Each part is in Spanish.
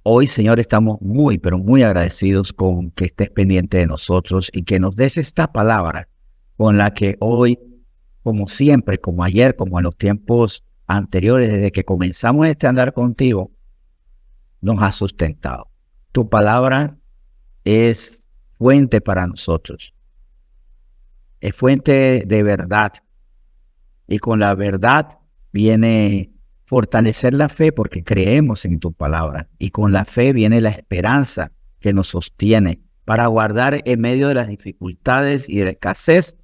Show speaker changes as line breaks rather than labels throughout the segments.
Hoy, Señor, estamos muy, pero muy agradecidos con que estés pendiente de nosotros y que nos des esta palabra con la que hoy, como siempre, como ayer, como en los tiempos anteriores, desde que comenzamos este andar contigo, nos has sustentado. Tu palabra es fuente para nosotros, es fuente de verdad, y con la verdad viene fortalecer la fe porque creemos en tu palabra, y con la fe viene la esperanza que nos sostiene para guardar en medio de las dificultades y de la escasez,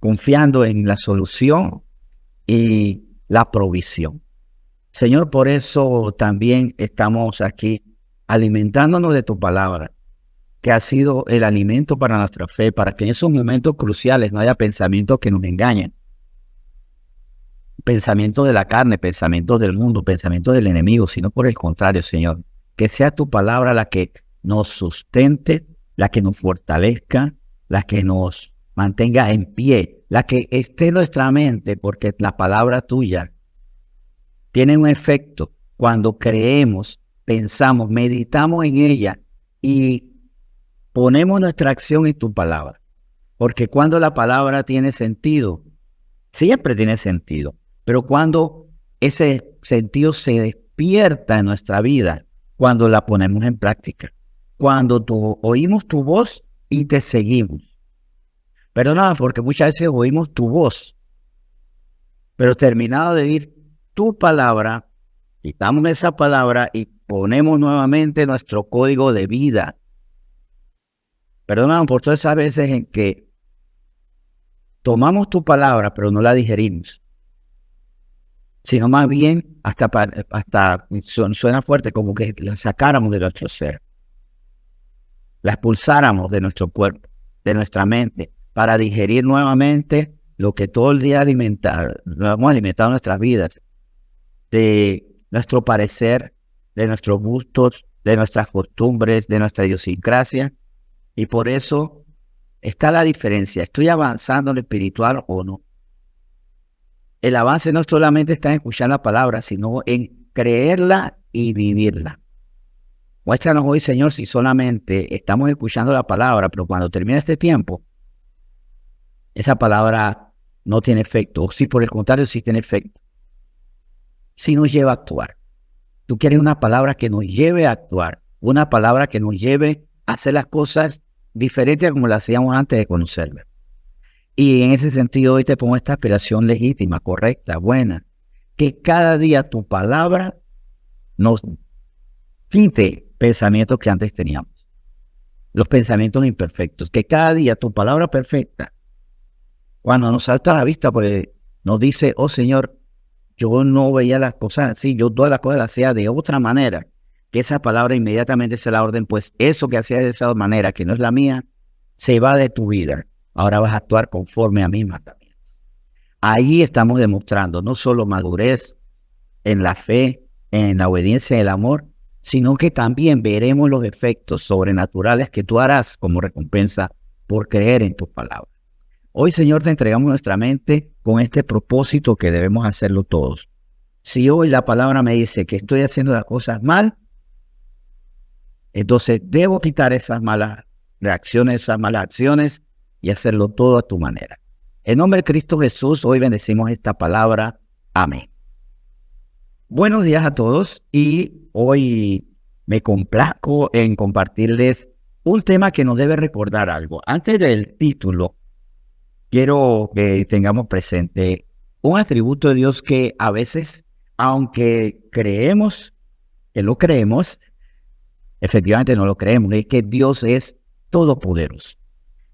confiando en la solución y la provisión. Señor, por eso también estamos aquí alimentándonos de tu palabra, que ha sido el alimento para nuestra fe, para que en esos momentos cruciales no haya pensamientos que nos engañen. Pensamientos de la carne, pensamientos del mundo, pensamientos del enemigo, sino por el contrario, Señor, que sea tu palabra la que nos sustente, la que nos fortalezca, la que nos mantenga en pie, la que esté en nuestra mente, porque la palabra tuya tiene un efecto cuando creemos, pensamos, meditamos en ella y ponemos nuestra acción en tu palabra. Porque cuando la palabra tiene sentido, siempre tiene sentido, pero cuando ese sentido se despierta en nuestra vida, cuando la ponemos en práctica, cuando oímos tu voz y te seguimos. Perdona, porque muchas veces oímos tu voz, pero terminado de oír tu palabra, quitamos esa palabra y ponemos nuevamente nuestro código de vida. Perdona por todas esas veces en que tomamos tu palabra, pero no la digerimos, sino más bien hasta suena fuerte, como que la sacáramos de nuestro ser, la expulsáramos de nuestro cuerpo, de nuestra mente, para digerir nuevamente lo que todo el día hemos alimentado nuestras vidas, de nuestro parecer, de nuestros gustos, de nuestras costumbres, de nuestra idiosincrasia. Y por eso está la diferencia. ¿Estoy avanzando en lo espiritual o no? El avance no solamente está en escuchar la palabra, sino en creerla y vivirla. Muéstranos hoy, Señor, si solamente estamos escuchando la palabra, pero cuando termina este tiempo, esa palabra no tiene efecto, o si por el contrario sí tiene efecto, si nos lleva a actuar. Tú quieres una palabra que nos lleve a actuar, una palabra que nos lleve a hacer las cosas diferentes a como las hacíamos antes de conocerla. Y en ese sentido hoy te pongo esta aspiración legítima, correcta, buena, que cada día tu palabra nos quite pensamientos que antes teníamos, los pensamientos imperfectos, que cada día tu palabra perfecta, cuando nos salta a la vista, pues nos dice, oh Señor, yo no veía las cosas así, yo todas las cosas las hacía de otra manera, que esa palabra inmediatamente se la orden, pues eso que hacías de esa manera, que no es la mía, se va de tu vida. Ahora vas a actuar conforme a mi mandamiento. Ahí estamos demostrando no solo madurez en la fe, en la obediencia y el amor, sino que también veremos los efectos sobrenaturales que tú harás como recompensa por creer en tu palabra. Hoy, Señor, te entregamos nuestra mente con este propósito que debemos hacerlo todos. Si hoy la palabra me dice que estoy haciendo las cosas mal, entonces debo quitar esas malas reacciones, esas malas acciones y hacerlo todo a tu manera. En nombre de Cristo Jesús, hoy bendecimos esta palabra. Amén. Buenos días a todos y hoy me complazco en compartirles un tema que nos debe recordar algo. Antes del título, quiero que tengamos presente un atributo de Dios que a veces, aunque creemos que lo creemos, efectivamente no lo creemos, es que Dios es todopoderoso.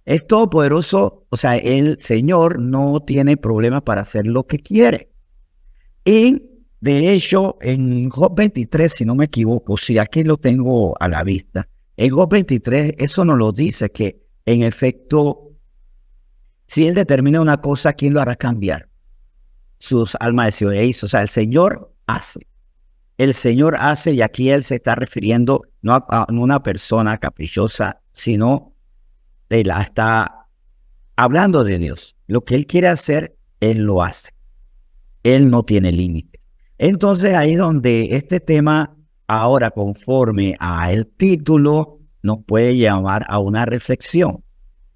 Es todopoderoso, o sea, el Señor no tiene problemas para hacer lo que quiere. Y de hecho, en Job 23, si no me equivoco, si aquí lo tengo a la vista, en Job 23 eso nos lo dice, que en efecto, si Él determina una cosa, ¿quién lo hará cambiar? Sus almas deseos, o sea, el Señor hace. El Señor hace, y aquí Él se está refiriendo no a una persona caprichosa, sino Él está hablando de Dios. Lo que Él quiere hacer, Él lo hace. Él no tiene límites. Entonces ahí es donde este tema Ahora, conforme a el título, nos puede llevar a una reflexión.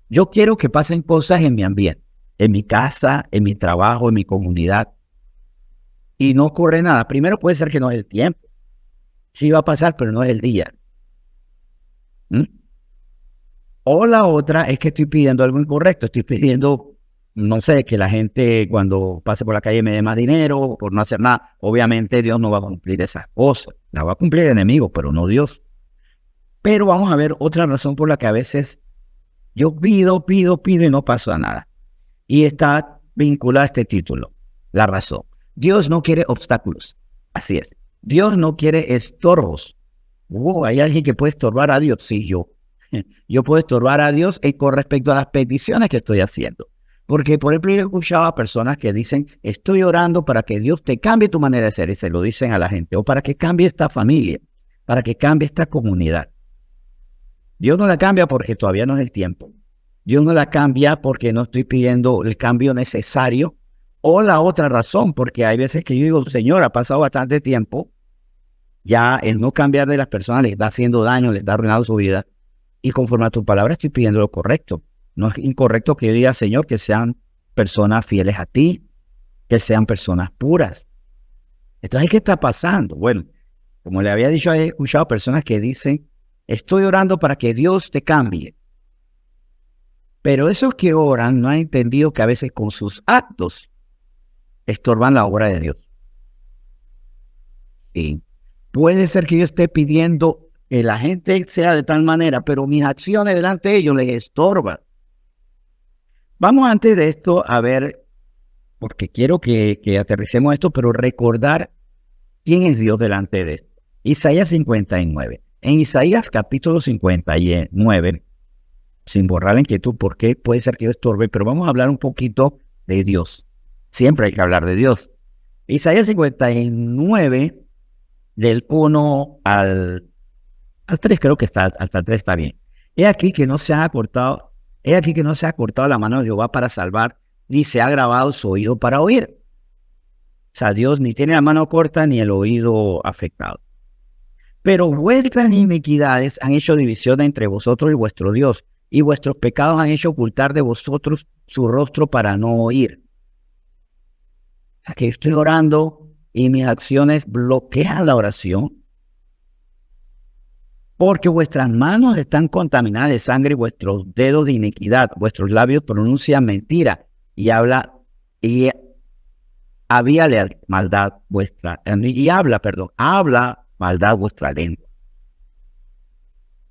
Yo quiero que pasen cosas en mi ambiente, en mi casa, en mi trabajo, en mi comunidad, y no ocurre nada. Primero puede ser que no es el tiempo. Sí va a pasar, pero no es el día. ¿Mm? O la otra es que estoy pidiendo algo incorrecto. Estoy pidiendo, no sé, que la gente cuando pase por la calle me dé más dinero por no hacer nada. Obviamente Dios no va a cumplir esas cosas. La va a cumplir el enemigo, pero no Dios. Pero vamos a ver otra razón por la que a veces yo pido y no pasa nada. Y está vinculada a este título. La razón. Dios no quiere obstáculos. Así es. Dios no quiere estorbos. ¿Hay alguien que puede estorbar a Dios? Sí, yo. Yo puedo estorbar a Dios con respecto a las peticiones que estoy haciendo. Porque, por ejemplo, yo he escuchado a personas que dicen, estoy orando para que Dios te cambie tu manera de ser, y se lo dicen a la gente, o para que cambie esta familia, para que cambie esta comunidad. Dios no la cambia porque todavía no es el tiempo. Dios no la cambia porque no estoy pidiendo el cambio necesario. O la otra razón, porque hay veces que yo digo, Señor, ha pasado bastante tiempo, ya el no cambiar de las personas les está haciendo daño, les está arruinando su vida. Y conforme a tu palabra estoy pidiendo lo correcto. No es incorrecto que yo diga, Señor, que sean personas fieles a ti, que sean personas puras. Entonces, ¿qué está pasando? Bueno, como le había dicho, he escuchado personas que dicen, estoy orando para que Dios te cambie. Pero esos que oran no han entendido que a veces con sus actos estorban la obra de Dios. Y puede ser que yo esté pidiendo que la gente sea de tal manera, pero mis acciones delante de ellos les estorban. Vamos antes de esto a ver, porque quiero que aterricemos esto, pero recordar quién es Dios delante de esto. Isaías 59. En Isaías capítulo 59, sin borrar la inquietud, porque puede ser que yo estorbe, pero vamos a hablar un poquito de Dios. Siempre hay que hablar de Dios. Isaías 59, del 1 al 3, creo que hasta el 3 está bien. He aquí que no se ha cortado la mano de Jehová para salvar, ni se ha grabado su oído para oír. O sea, Dios ni tiene la mano corta ni el oído afectado. Pero vuestras iniquidades han hecho división entre vosotros y vuestro Dios, y vuestros pecados han hecho ocultar de vosotros su rostro para no oír. O sea, que estoy orando y mis acciones bloquean la oración, porque vuestras manos están contaminadas de sangre y vuestros dedos de iniquidad, vuestros labios pronuncian mentira y habla maldad vuestra, habla maldad vuestra lengua.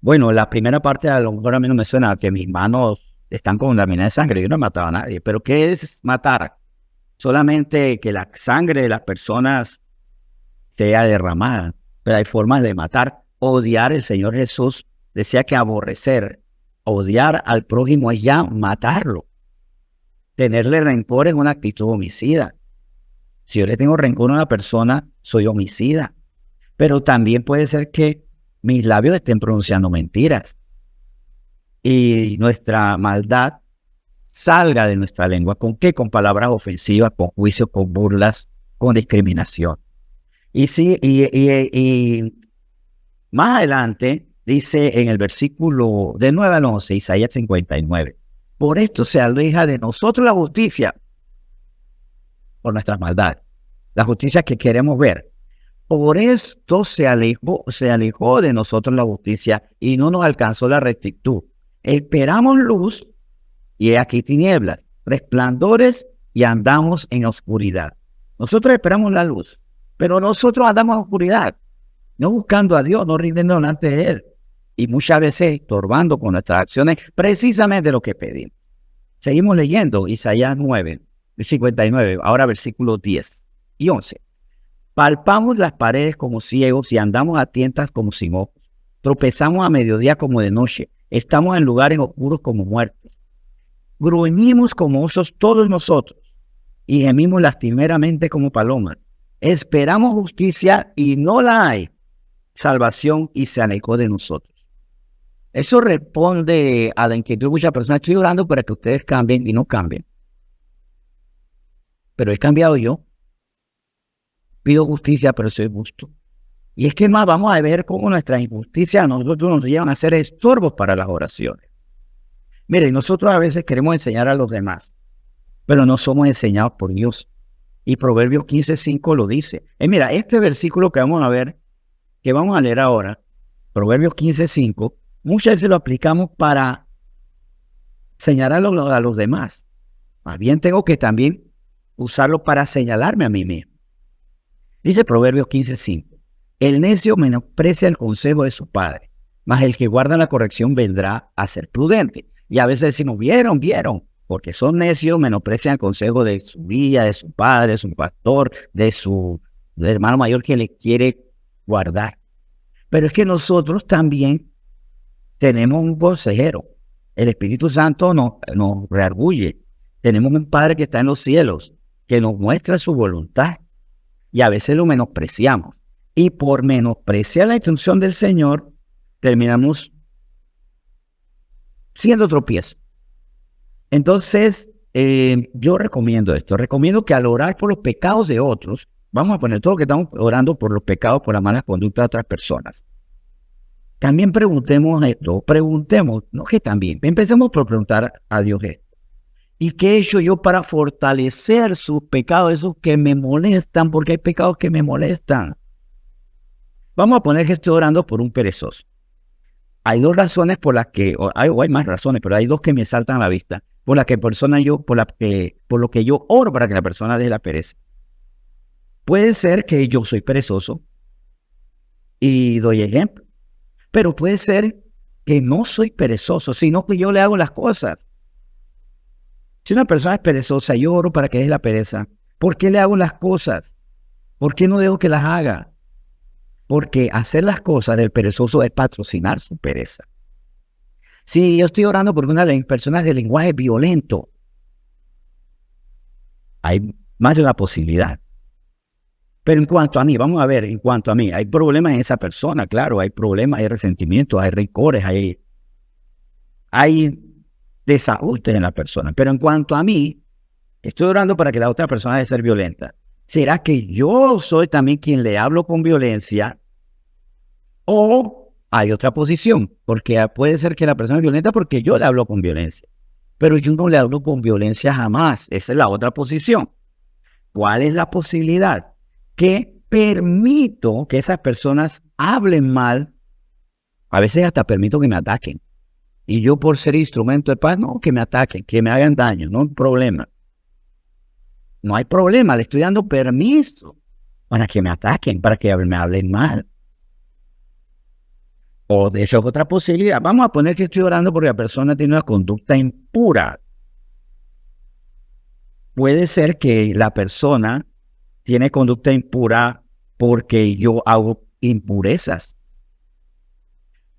Bueno, la primera parte a lo mejor a mí no me suena, que mis manos están contaminadas de sangre, yo no he matado a nadie, pero ¿qué es matar? Solamente que la sangre de las personas sea derramada, pero hay formas de matar. Odiar, el Señor Jesús decía que aborrecer, odiar al prójimo es ya matarlo. Tenerle rencor es una actitud homicida. Si yo le tengo rencor a una persona, soy homicida. Pero también puede ser que mis labios estén pronunciando mentiras y nuestra maldad salga de nuestra lengua. ¿Con qué? Con palabras ofensivas, con juicios, con burlas, con discriminación. Y más adelante dice en el versículo de 9 al 11, Isaías 59, por esto se aleja de nosotros la justicia por nuestras maldades, la justicia que queremos ver. Por esto se alejó de nosotros la justicia y no nos alcanzó la rectitud. Esperamos luz y he aquí tinieblas, resplandores y andamos en oscuridad. Nosotros esperamos la luz, pero nosotros andamos en oscuridad, no buscando a Dios, no rindiendo delante de Él. Y muchas veces estorbando con nuestras acciones precisamente lo que pedimos. Seguimos leyendo Isaías 59, ahora versículos 10 y 11. Palpamos las paredes como ciegos y andamos a tientas como sin ojos. Tropezamos a mediodía como de noche. Estamos en lugares oscuros como muertos. Gruñimos como osos todos nosotros y gemimos lastimeramente como palomas. Esperamos justicia y no la hay. Salvación y se alejó de nosotros. Eso responde a la inquietud de muchas personas. Estoy orando para que ustedes cambien y no cambien. Pero he cambiado yo. Pido justicia, pero soy justo. Y es que más vamos a ver cómo nuestras injusticias a nosotros nos llevan a ser estorbos para las oraciones. Mire, nosotros a veces queremos enseñar a los demás, pero no somos enseñados por Dios. Y Proverbios 15:5 lo dice. Mira, este versículo que vamos a ver, que vamos a leer ahora, Proverbios 15:5, muchas veces lo aplicamos para señalar a los demás. Más bien tengo que también usarlo para señalarme a mí mismo. Dice Proverbios 15:5, el necio menosprecia el consejo de su padre, mas el que guarda la corrección vendrá a ser prudente. Y a veces decimos, vieron, porque son necios, menosprecian el consejo de su guía, de su padre, de su pastor, del hermano mayor que le quiere guardar. Pero es que nosotros también tenemos un consejero. El Espíritu Santo nos reargulle. Tenemos un Padre que está en los cielos, que nos muestra su voluntad. Y a veces lo menospreciamos. Y por menospreciar la instrucción del Señor, terminamos siendo tropiezos. Entonces, yo recomiendo esto. Recomiendo que al orar por los pecados de otros, vamos a poner todo lo que estamos orando por los pecados, por la mala conducta de otras personas. También preguntemos esto. No que también. Empecemos por preguntar a Dios esto. ¿Y qué he hecho yo para fortalecer sus pecados, esos que me molestan? Porque hay pecados que me molestan. Vamos a poner que estoy orando por un perezoso. Hay dos razones por las que, o hay más razones, pero hay dos que me saltan a la vista, por lo que yo oro para que la persona deje la pereza. Puede ser que yo soy perezoso y doy ejemplo, pero puede ser que no soy perezoso, sino que yo le hago las cosas. Si una persona es perezosa, yo oro para que deje la pereza. ¿Por qué le hago las cosas? ¿Por qué no dejo que las haga? Porque hacer las cosas del perezoso es patrocinar su pereza. Si yo estoy orando por una de las personas de lenguaje violento, hay más de una posibilidad. Pero en cuanto a mí, vamos a ver, hay problemas en esa persona, claro, hay problemas, hay resentimientos, hay rencores, hay desajustes en la persona. Pero en cuanto a mí, estoy orando para que la otra persona deje de ser violenta. ¿Será que yo soy también quien le hablo con violencia? O hay otra posición, porque puede ser que la persona es violenta porque yo le hablo con violencia. Pero yo no le hablo con violencia jamás. Esa es la otra posición. ¿Cuál es la posibilidad? Que permito que esas personas hablen mal. A veces hasta permito que me ataquen. Y yo por ser instrumento de paz, no, que me ataquen, que me hagan daño, no hay problema. No hay problema, le estoy dando permiso para que me ataquen, para que me hablen mal. O de hecho es otra posibilidad. Vamos a poner que estoy orando porque la persona tiene una conducta impura. Puede ser que la persona tiene conducta impura porque yo hago impurezas.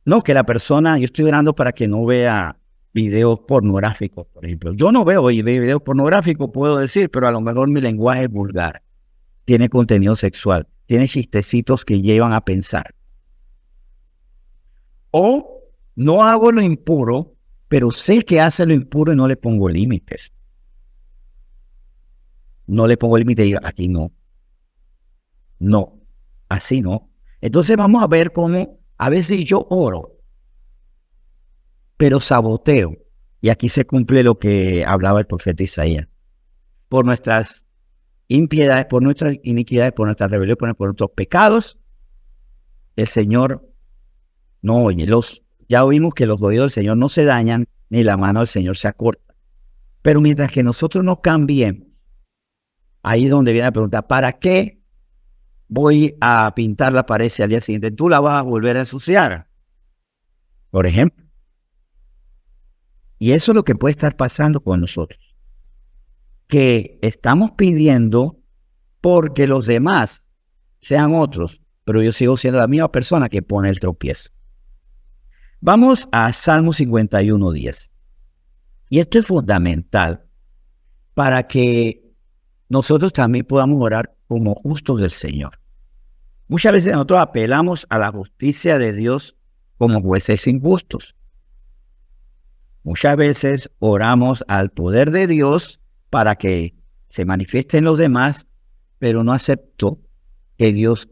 No, que la persona, yo estoy orando para que no vea videos pornográficos, por ejemplo. Yo no veo videos pornográficos, puedo decir, pero a lo mejor mi lenguaje es vulgar. Tiene contenido sexual, tiene chistecitos que llevan a pensar. O no hago lo impuro, pero sé que hace lo impuro y no le pongo límites. No le pongo límites y digo, aquí no. No, así no. Entonces vamos a ver cómo a veces yo oro, pero saboteo. Y aquí se cumple lo que hablaba el profeta Isaías. Por nuestras impiedades, por nuestras iniquidades, por nuestras rebeliones, por nuestros pecados, el Señor no oye. Ya oímos que los oídos del Señor no se dañan, ni la mano del Señor se acorta. Pero mientras que nosotros no cambiemos, ahí es donde viene la pregunta, ¿para qué voy a pintar la pared si al día siguiente tú la vas a volver a ensuciar? Por ejemplo. Y eso es lo que puede estar pasando con nosotros. Que estamos pidiendo porque los demás sean otros, pero yo sigo siendo la misma persona que pone el tropiezo. Vamos a Salmo 51:10. Y esto es fundamental para que nosotros también podamos orar como justos del Señor. Muchas veces nosotros apelamos a la justicia de Dios como jueces injustos. Muchas veces oramos al poder de Dios para que se manifieste en los demás, pero no acepto que Dios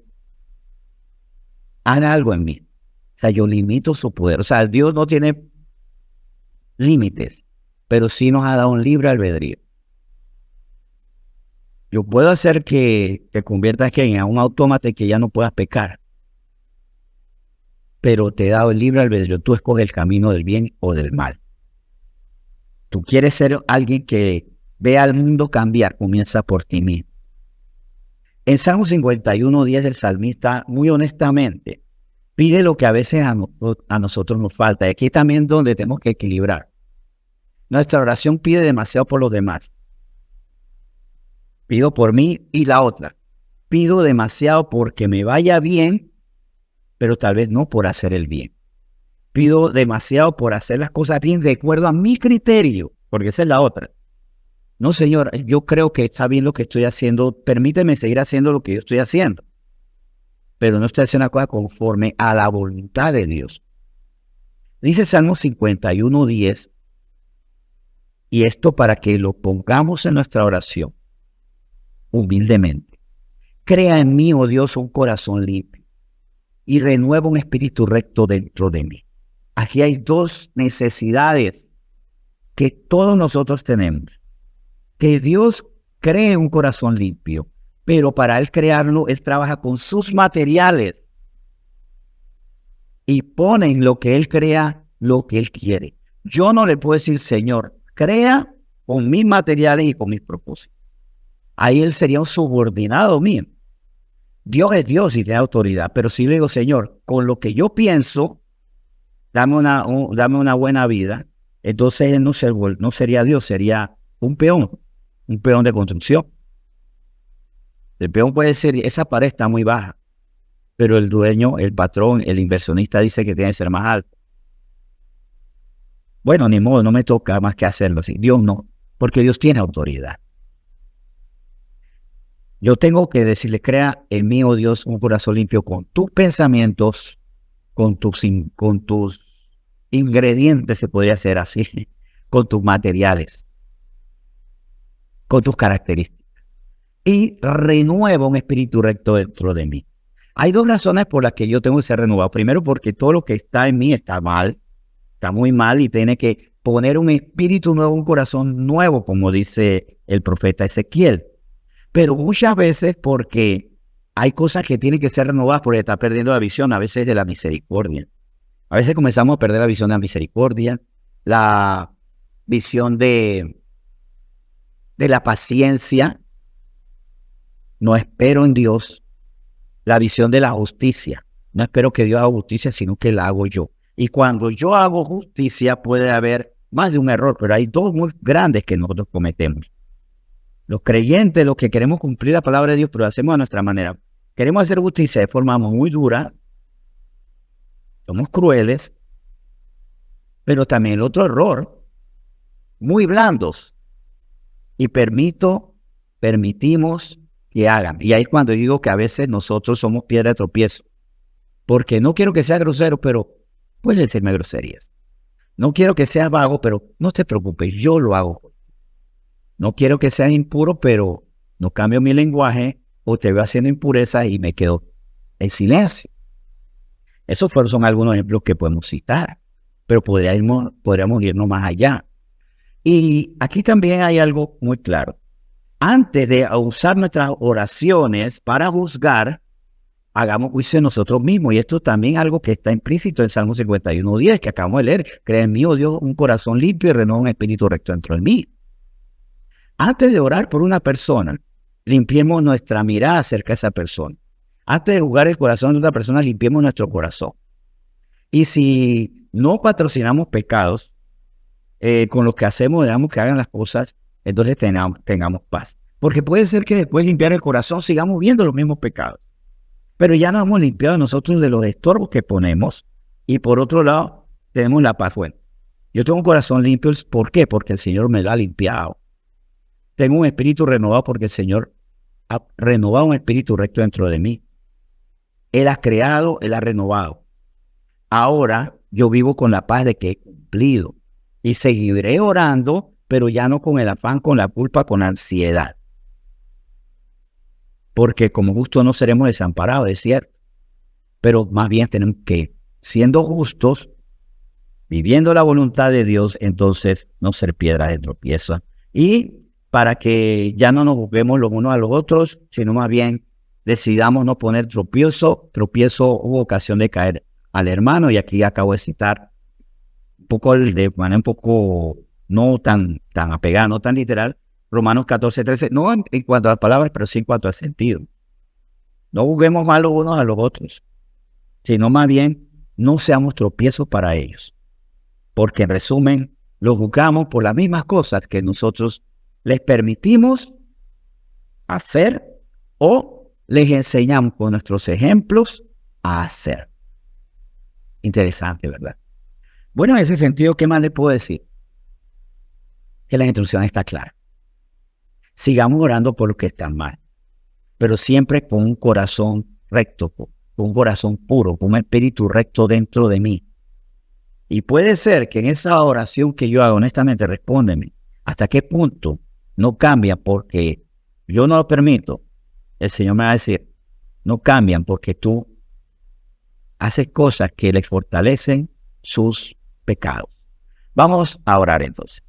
haga algo en mí. O sea, yo limito su poder. O sea, Dios no tiene límites, pero sí nos ha dado un libre albedrío. Yo puedo hacer que te conviertas en un autómata y que ya no puedas pecar, pero te he dado el libre albedrío. Tú escoges el camino del bien o del mal. Tú quieres ser alguien que vea al mundo cambiar, comienza por ti mismo. En Salmo 51:10 el salmista, muy honestamente, pide lo que a veces a nosotros nos falta. Y aquí también donde tenemos que equilibrar. Nuestra oración pide demasiado por los demás. Pido por mí y la otra. Pido demasiado porque me vaya bien, pero tal vez no por hacer el bien. Pido demasiado por hacer las cosas bien de acuerdo a mi criterio, porque esa es la otra. No, Señor, yo creo que está bien lo que estoy haciendo. Permíteme seguir haciendo lo que yo estoy haciendo. Pero no estoy haciendo una cosa conforme a la voluntad de Dios. Dice Salmo 51:10, y esto para que lo pongamos en nuestra oración, humildemente. Crea en mí, oh Dios, un corazón limpio y renueva un espíritu recto dentro de mí. Aquí hay dos necesidades que todos nosotros tenemos. Que Dios cree un corazón limpio, pero para Él crearlo, Él trabaja con sus materiales y pone en lo que Él crea lo que Él quiere. Yo no le puedo decir, Señor, crea con mis materiales y con mis propósitos. Ahí Él sería un subordinado mío. Dios es Dios y tiene autoridad, pero si le digo, Señor, con lo que yo pienso, dame una buena vida, entonces Él no sería Dios, sería un peón de construcción. El peón puede decir, esa pared está muy baja, pero el dueño, el patrón, el inversionista dice que tiene que ser más alto. Bueno, ni modo, no me toca más que hacerlo así. Dios no, porque Dios tiene autoridad. Yo tengo que decirle, crea en mí, oh Dios, un corazón limpio con tus pensamientos, con tus ingredientes, se podría hacer así, con tus materiales, con tus características. Y renueva un espíritu recto dentro de mí. Hay dos razones por las que yo tengo que ser renovado. Primero, porque todo lo que está en mí está mal, está muy mal y tiene que poner un espíritu nuevo, un corazón nuevo, como dice el profeta Ezequiel. Pero muchas veces porque hay cosas que tienen que ser renovadas porque está perdiendo la visión a veces de la misericordia. A veces comenzamos a perder la visión de la misericordia, la visión de la paciencia. No espero en Dios, la visión de la justicia. No espero que Dios haga justicia, sino que la hago yo. Y cuando yo hago justicia puede haber más de un error, pero hay dos muy grandes que nosotros cometemos. Los creyentes, los que queremos cumplir la palabra de Dios, pero lo hacemos a nuestra manera. Queremos hacer justicia de forma muy dura, somos crueles, pero también el otro error, muy blandos. Y permitimos que hagan. Y ahí es cuando digo que a veces nosotros somos piedra de tropiezo. Porque no quiero que sea grosero, pero puede decirme groserías. No quiero que seas vago, pero no te preocupes, yo lo hago. No quiero que seas impuro, pero no cambio mi lenguaje o te veo haciendo impurezas y me quedo en silencio. Esos son algunos ejemplos que podemos citar, pero podríamos irnos más allá. Y aquí también hay algo muy claro. Antes de usar nuestras oraciones para juzgar, hagamos juicio de nosotros mismos. Y esto también es algo que está implícito en Salmo 51:10, que acabamos de leer. Crea en mí, oh Dios, un corazón limpio y renueva un espíritu recto dentro de mí. Antes de orar por una persona, limpiemos nuestra mirada acerca de esa persona. Antes de juzgar el corazón de otra persona, limpiemos nuestro corazón. Y si no patrocinamos pecados, con lo que hacemos, dejamos que hagan las cosas, entonces tengamos paz. Porque puede ser que después de limpiar el corazón sigamos viendo los mismos pecados. Pero ya nos hemos limpiado nosotros de los estorbos que ponemos. Y por otro lado, tenemos la paz. Bueno, yo tengo un corazón limpio. ¿Por qué? Porque el Señor me lo ha limpiado. Tengo un espíritu renovado porque el Señor ha renovado un espíritu recto dentro de mí. Él ha creado, Él ha renovado. Ahora yo vivo con la paz de que he cumplido. Y seguiré orando, pero ya no con el afán, con la culpa, con la ansiedad. Porque como justo no seremos desamparados, es cierto. pero más bien tenemos que, siendo justos, viviendo la voluntad de Dios, entonces no ser piedra de tropiezo. Y para que ya no nos juzguemos los unos a los otros, sino más bien decidamos no poner tropiezo u ocasión de caer al hermano. Y aquí acabo de citar un poco de manera un poco no tan apegada, no tan literal, Romanos 14:13, no en cuanto a las palabras, pero sí en cuanto al sentido. No juzguemos mal los unos a los otros, sino más bien no seamos tropiezos para ellos. Porque en resumen, los juzgamos por las mismas cosas que nosotros les permitimos hacer o les enseñamos con nuestros ejemplos a hacer. Interesante, ¿verdad? Bueno, en ese sentido, ¿qué más le puedo decir? Que la instrucción está clara. Sigamos orando por los que están mal, pero siempre con un corazón recto, con un corazón puro, con un espíritu recto dentro de mí. Y puede ser que en esa oración que yo hago, honestamente, respóndeme, ¿hasta qué punto no cambia porque yo no lo permito? El Señor me va a decir, no cambian porque tú haces cosas que les fortalecen sus pecados. Vamos a orar entonces.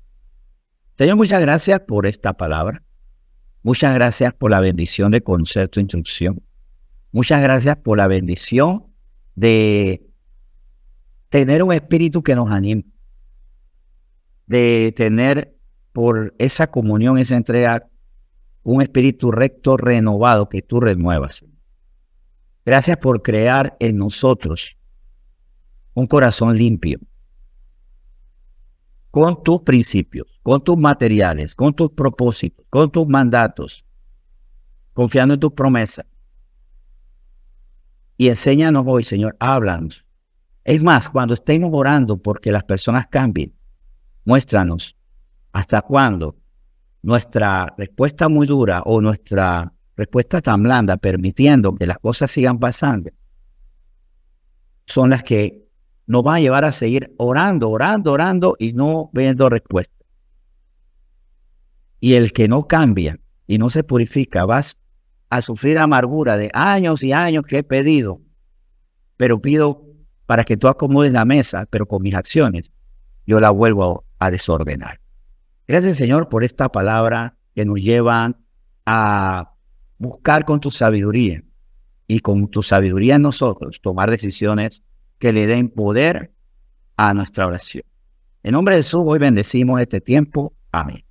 Señor, muchas gracias por esta palabra. Muchas gracias por la bendición de conocer tu instrucción. Muchas gracias por la bendición de tener un espíritu que nos anime. De tener por esa comunión, esa entrega, un espíritu recto renovado que tú renuevas. Gracias por crear en nosotros un corazón limpio, con tus principios, con tus materiales, con tus propósitos, con tus mandatos, confiando en tus promesas. Y enséñanos hoy, Señor, háblanos. Es más, cuando estemos orando porque las personas cambien, muéstranos hasta cuándo nuestra respuesta muy dura o nuestra respuesta tan blanda, permitiendo que las cosas sigan pasando, son las que nos van a llevar a seguir orando y no viendo respuesta. Y el que no cambia y no se purifica, vas a sufrir amargura de años y años que he pedido, pero pido para que tú acomodes la mesa, pero con mis acciones yo la vuelvo a desordenar. Gracias, Señor, por esta palabra que nos lleva a buscar con tu sabiduría y con tu sabiduría en nosotros tomar decisiones que le den poder a nuestra oración. En nombre de Jesús, hoy bendecimos este tiempo. Amén.